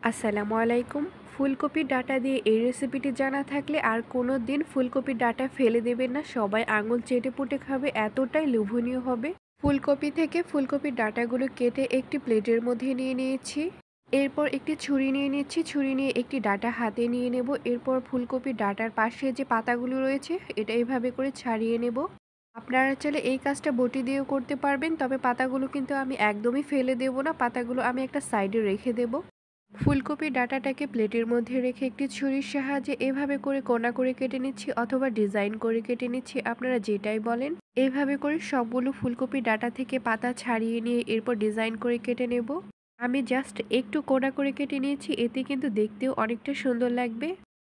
আসসালামু আলাইকুম। ফুলকপির ডাঁটা দিয়ে এই রেসিপিটি জানা থাকলে আর কোনো দিন ফুলকপির ডাঁটা ফেলে দেবেন না। সবাই আঙুল চেটে-পুটে খাবে, এতটাই লোভনীয় হবে। ফুলকপি থেকে ফুলকপির ডাঁটাগুলো কেটে একটি প্লেটের মধ্যে নিয়ে নিয়েছি। এরপর একটি ছুরি নিয়ে নিচ্ছি। ছুরি নিয়ে একটি ডাঁটা হাতে নিয়ে নেব। এরপর ফুলকপির ডাঁটার পাশে যে পাতাগুলো রয়েছে এটা এভাবে করে ছাড়িয়ে নেব। আপনারা চাইলে এই কাজটা বটি দিয়েও করতে পারবেন, তবে পাতাগুলো কিন্তু আমি একদমই ফেলে দেব না। পাতাগুলো আমি একটা সাইডে রেখে দেব। ফুলকপির ডাঁটাটাকে প্লেটের মধ্যে রেখে একটি ছুরির সাহায্যে এভাবে করে কোনা করে কেটে নিচ্ছি অথবা ডিজাইন করে কেটে নিচ্ছি, আপনারা যেটাই বলেন। এইভাবে করে সবগুলো ফুলকপির ডাঁটা থেকে পাতা ছাড়িয়ে নিয়ে এরপর ডিজাইন করে কেটে নেব। আমি জাস্ট একটু কোনা করে কেটে নিয়েছি, এতে কিন্তু দেখতেও অনেকটা সুন্দর লাগবে।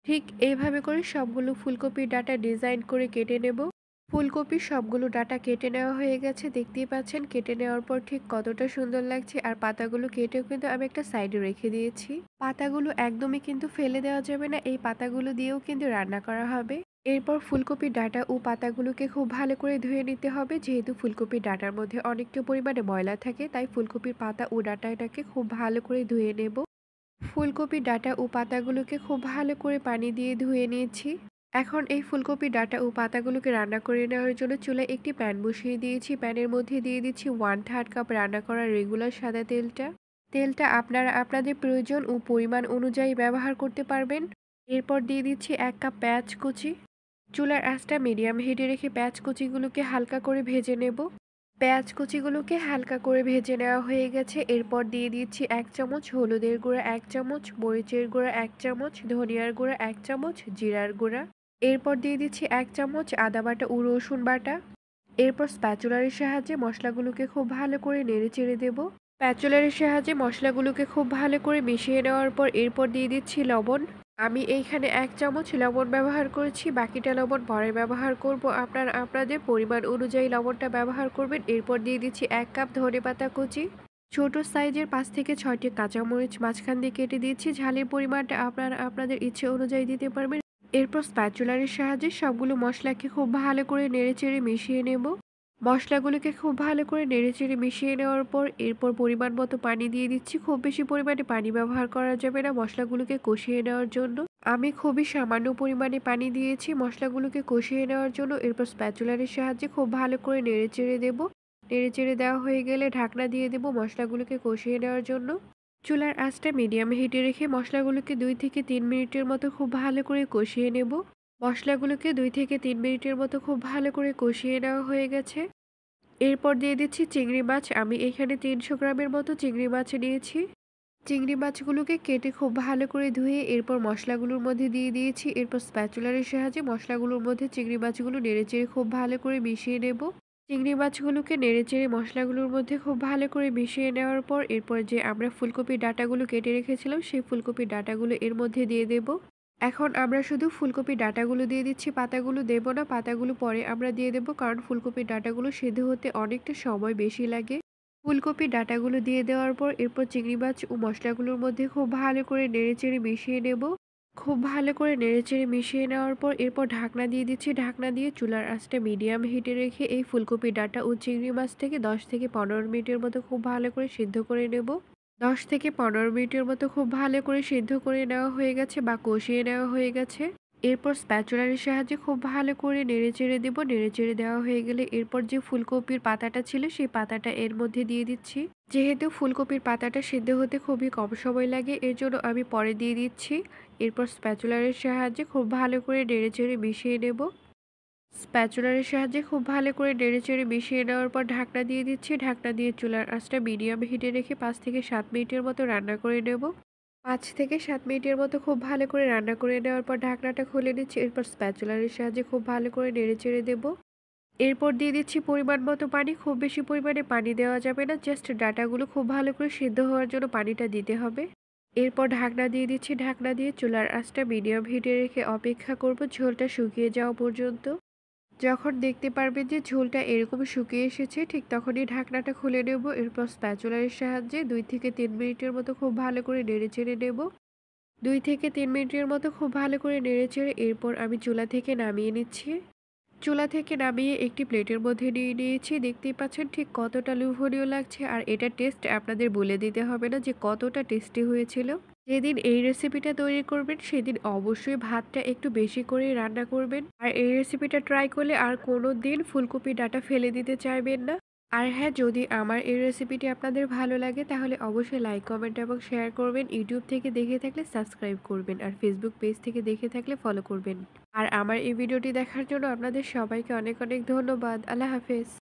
ঠিক এইভাবে করে সবগুলো ফুলকপির ডাঁটা ডিজাইন করে কেটে নেব। ফুলকপির সবগুলো ডাঁটা কেটে নেওয়া হয়ে গেছে, দেখতেই পাচ্ছেন কেটে নেওয়ার পর ঠিক কতটা সুন্দর লাগছে। আর পাতাগুলো কেটেও কিন্তু আমি একটা সাইডে রেখে দিয়েছি। পাতাগুলো একদমই কিন্তু ফেলে দেওয়া যাবে না, এই পাতাগুলো দিয়েও কিন্তু রান্না করা হবে। এরপর ফুলকপির ডাঁটা ও পাতাগুলোকে খুব ভালো করে ধুয়ে নিতে হবে, যেহেতু ফুলকপির ডাঁটার মধ্যে অনেকটা পরিমাণে ময়লা থাকে, তাই ফুলকপির পাতা ও ডাঁটাটাকে খুব ভালো করে ধুয়ে নেব। ফুলকপির ডাঁটা ও পাতাগুলোকে খুব ভালো করে পানি দিয়ে ধুয়ে নিয়েছি। এখন এই ফুলকপির ডাঁটা ও পাতাগুলোকে রান্না করে নেওয়ার জন্য চুলায় একটি প্যান বসিয়ে দিয়েছি। প্যানের মধ্যে দিয়ে দিচ্ছি 1/3 কাপ রান্না করা রেগুলার সাদা তেলটা। তেলটা আপনারা আপনাদের প্রয়োজন ও পরিমাণ অনুযায়ী ব্যবহার করতে পারবেন। এরপর দিয়ে দিচ্ছি 1 কাপ পেঁয়াজ কুচি। চুলার আঁচটা মিডিয়াম হিটে রেখে পেঁয়াজ কুচিগুলোকে হালকা করে ভেজে নেব। পেঁয়াজ কুচিগুলোকে হালকা করে ভেজে নেওয়া হয়ে গেছে। এরপর দিয়ে দিচ্ছি 1 চামচ হলুদের গুঁড়া, 1 চামচ মরিচের গুঁড়া, 1 চামচ ধনিয়ার গুঁড়া, 1 চামচ জিরার গুঁড়া। এরপর দিয়ে দিচ্ছি 1 চামচ আদা বাটা ও রসুন বাটা। এরপর স্প্যাচুলারের সাহায্যে মশলাগুলোকে খুব ভালো করে নেড়েচেড়ে দেব। স্প্যাচুলারের সাহায্যে মশলাগুলোকে খুব ভালো করে মিশিয়ে নেওয়ার পর এরপর দিয়ে দিচ্ছি লবণ। আমি এইখানে 1 চামচ লবণ ব্যবহার করেছি, বাকিটা লবণ পরে ব্যবহার করব। আপনারা আপনাদের পরিমাণ অনুযায়ী লবণটা ব্যবহার করবেন। এরপর দিয়ে দিচ্ছি 1 কাপ ধনেপাতা কুচি। ছোট সাইজের 5 থেকে 6টি কাঁচামরিচ মাঝখান দিয়ে কেটে দিয়েছি। ঝালের পরিমাণটা আপনারা আপনাদের ইচ্ছে অনুযায়ী দিতে পারবেন। এরপর স্প্যাচুলারের সাহায্যে সবগুলো মশলাকে খুব ভালো করে নেড়েচেড়ে মিশিয়ে নেব। মশলাগুলোকে খুব ভালো করে নেড়েচেড়ে মিশিয়ে নেওয়ার পর এরপর পরিমাণ মতো পানি দিয়ে দিচ্ছি। খুব বেশি পরিমাণে পানি ব্যবহার করা যাবে না মশলাগুলোকে কষিয়ে নেওয়ার জন্য। আমি খুবই সামান্য পরিমাণে পানি দিয়েছি মশলাগুলোকে কষিয়ে নেওয়ার জন্য। এরপর স্প্যাচুলারের সাহায্যে খুব ভালো করে নেড়েচেড়ে দেব। নেড়েচেড়ে দেওয়া হয়ে গেলে ঢাকনা দিয়ে দেব মশলাগুলোকে কষিয়ে নেওয়ার জন্য। চুলার আঁচটা মিডিয়াম হিটে রেখে মশলাগুলোকে 2 থেকে 3 মিনিটের মতো খুব ভালো করে কষিয়ে নেব। মশলাগুলোকে 2 থেকে 3 মিনিটের মতো খুব ভালো করে কষিয়ে নেওয়া হয়ে গেছে। এরপর দিয়ে দিচ্ছি চিংড়ি মাছ। আমি এখানে 300 গ্রামের মতো চিংড়ি মাছ নিয়েছি। চিংড়ি মাছগুলোকে কেটে খুব ভালো করে ধুয়ে এরপর মশলাগুলোর মধ্যে দিয়ে দিয়েছি। এরপর স্প্যাচুলারের সাহায্যে মশলাগুলোর মধ্যে চিংড়ি মাছগুলো নেড়েচেড়ে খুব ভালো করে মিশিয়ে নেব। চিংড়ি মাছগুলোকে নেড়েচেড়ে মশলাগুলোর মধ্যে খুব ভালো করে মিশিয়ে নেওয়ার পর এরপর যে আমরা ফুলকপির ডাঁটাগুলো কেটে রেখেছিলাম সেই ফুলকপির ডাঁটাগুলো এর মধ্যে দিয়ে দেব। এখন আমরা শুধু ফুলকপির ডাঁটাগুলো দিয়ে দিচ্ছি, পাতাগুলো দেব না। পাতাগুলো পরে আমরা দিয়ে দেব, কারণ ফুলকপির ডাঁটাগুলো সেদ্ধ হতে অনেকটা সময় বেশি লাগে। ফুলকপির ডাঁটাগুলো দিয়ে দেওয়ার পর এরপর চিংড়ি মাছ ও মশলাগুলোর মধ্যে খুব ভালো করে নেড়েচেড়ে মিশিয়ে নেব। খুব ভালো করে নেড়েচেড়ে মিশিয়ে নেওয়ার পর এরপর ঢাকনা দিয়ে দিচ্ছি। ঢাকনা দিয়ে চুলার আঁচটা মিডিয়াম হিটে রেখে এই ফুলকপির ডাঁটা ও চিংড়ি মাছ থেকে 10 থেকে 15 মিনিটের মতো খুব ভালো করে সিদ্ধ করে নেব। 10 থেকে 15 মিনিটের মতো খুব ভালো করে সিদ্ধ করে নেওয়া হয়ে গেছে বা কষিয়ে নেওয়া হয়ে গেছে। এরপর স্প্যাচুলারের সাহায্যে খুব ভালো করে নেড়েচেড়ে দেব। নেড়েচেড়ে দেওয়া হয়ে গেলে এরপর যে ফুলকপির পাতাটা ছিল সেই পাতাটা এর মধ্যে দিয়ে দিচ্ছি। যেহেতু ফুলকপির পাতাটা সিদ্ধ হতে খুবই কম সময় লাগে, এর জন্য আমি পরে দিয়ে দিচ্ছি। এরপর স্প্যাচুলারের সাহায্যে খুব ভালো করে নেড়েচেড়ে মিশিয়ে নেব। স্প্যাচুলারের সাহায্যে খুব ভালো করে নেড়েচেড়ে মিশিয়ে নেওয়ার পর ঢাকনা দিয়ে দিচ্ছি। ঢাকনা দিয়ে চুলার আঁচটা মিডিয়াম হিটে রেখে 5 থেকে 7 মিনিটের মতো রান্না করে নেব। 5 থেকে 7 মিনিটের মতো খুব ভালো করে রান্না করে নেওয়ার পর ঢাকনাটা খুলে নিচ্ছি। এরপর স্প্যাচুলারের সাহায্যে খুব ভালো করে নেড়েচেড়ে দেব। এরপর দিয়ে দিচ্ছি পরিমাণ মতো পানি। খুব বেশি পরিমাণে পানি দেওয়া যাবে না, জাস্ট ডাঁটাগুলো খুব ভালো করে সিদ্ধ হওয়ার জন্য পানিটা দিতে হবে। এরপর ঢাকনা দিয়ে দিচ্ছি। ঢাকনা দিয়ে চুলার আঁচটা মিডিয়াম হিটে রেখে অপেক্ষা করব ঝোলটা শুকিয়ে যাওয়া পর্যন্ত। যখন দেখতে পারবেন যে ঝোলটা এরকম শুকিয়ে এসেছে, ঠিক তখনই ঢাকনাটা খুলে নেব। এরপর স্প্যাচুলারের সাহায্যে 2 থেকে 3 মিনিটের মতো খুব ভালো করে নেড়েচেড়ে নেব। 2 থেকে 3 মিনিটের মতো খুব ভালো করে নেড়েচেড়ে এরপর আমি চুলা থেকে নামিয়ে নিচ্ছি। চুলা থেকে নামিয়ে একটি প্লেটের মধ্যে নিয়ে নিয়েছি। দেখতেই পাচ্ছেন ঠিক কতটা লোভনীয় লাগছে, আর এটা টেস্ট আপনাদের বলে দিতে হবে না যে কতটা টেস্টি হয়েছিল। যেদিন এই রেসিপিটা তৈরি করবেন সেদিন অবশ্যই ভাতটা একটু বেশি করেই রান্না করবেন। আর এই রেসিপিটা ট্রাই করলে আর কোনোদিন ফুলকপি ডাঁটা ফেলে দিতে চাইবেন না। আর হ্যাঁ, যদি আমার এই রেসিপিটি আপনাদের ভালো লাগে তাহলে অবশ্যই লাইক, কমেন্ট এবং শেয়ার করবেন। ইউটিউব থেকে দেখে থাকলে সাবস্ক্রাইব করবেন। আর ফেসবুক পেজ থেকে দেখে থাকলে ফলো করবেন। আর আমার এই ভিডিওটি দেখার জন্য আপনাদের সবাইকে অনেক অনেক ধন্যবাদ। আল্লাহ হাফেজ।